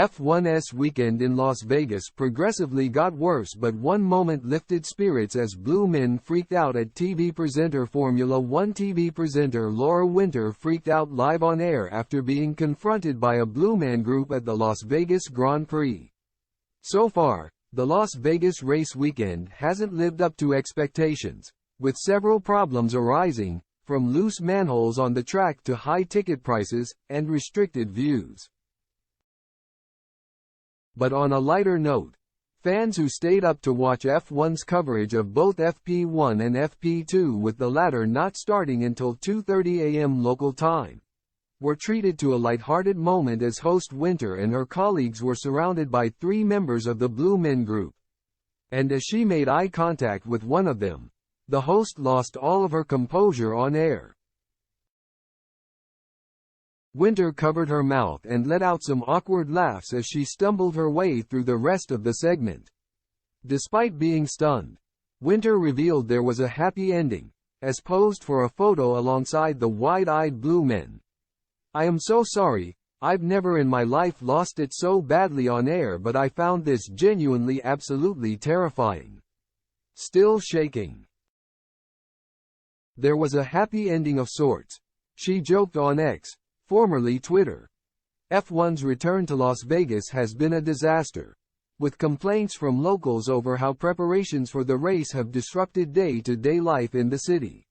F1's weekend in Las Vegas progressively got worse, but one moment lifted spirits as Blue Men freaked out at TV presenter Formula One TV presenter Laura Winter freaked out live on air after being confronted by a Blue Man Group at the Las Vegas Grand Prix. So far, the Las Vegas race weekend hasn't lived up to expectations, with several problems arising, from loose manholes on the track to high ticket prices and restricted views. But on a lighter note, fans who stayed up to watch F1's coverage of both FP1 and FP2, with the latter not starting until 2:30 a.m. local time, were treated to a lighthearted moment as host Winter and her colleagues were surrounded by 3 members of the Blue Men Group. And as she made eye contact with one of them, the host lost all of her composure on air. Winter covered her mouth and let out some awkward laughs as she stumbled her way through the rest of the segment. Despite being stunned, Winter revealed there was a happy ending, as posed for a photo alongside the wide-eyed Blue Men. "I am so sorry, I've never in my life lost it so badly on air, but I found this genuinely absolutely terrifying. Still shaking." There was a happy ending of sorts, she joked on X, formerly Twitter. F1's return to Las Vegas has been a disaster, with complaints from locals over how preparations for the race have disrupted day-to-day life in the city.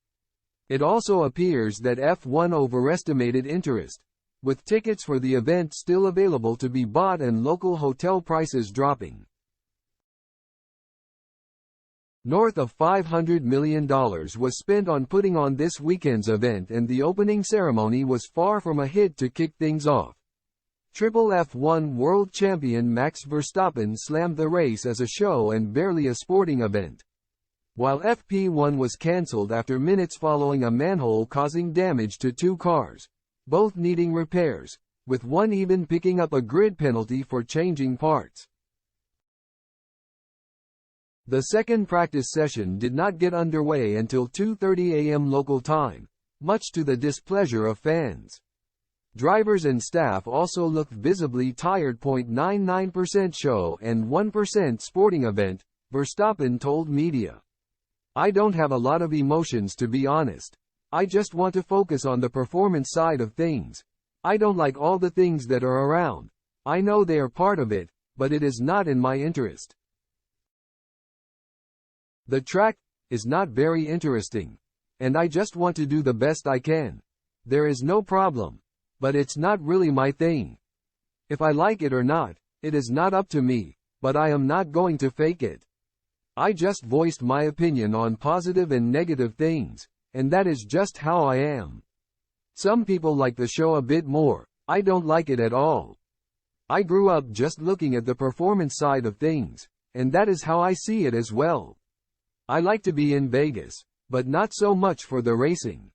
It also appears that F1 overestimated interest, with tickets for the event still available to be bought and local hotel prices dropping. North of $500 million was spent on putting on this weekend's event, and the opening ceremony was far from a hit to kick things off. Triple F1 world champion Max Verstappen slammed the race as a show and barely a sporting event, while FP1 was cancelled after minutes following a manhole causing damage to 2 cars, both needing repairs, with one even picking up a grid penalty for changing parts. The second practice session did not get underway until 2:30 a.m. local time, much to the displeasure of fans. Drivers and staff also looked visibly tired. 0.99% show and 1% sporting event, Verstappen told media. "I don't have a lot of emotions, to be honest. I just want to focus on the performance side of things. I don't like all the things that are around. I know they are part of it, but it is not in my interest. The track is not very interesting, and I just want to do the best I can. There is no problem, but it's not really my thing. If I like it or not, it is not up to me, but I am not going to fake it. I just voiced my opinion on positive and negative things, and that is just how I am. Some people like the show a bit more, I don't like it at all. I grew up just looking at the performance side of things, and that is how I see it as well. I like to be in Vegas, but not so much for the racing."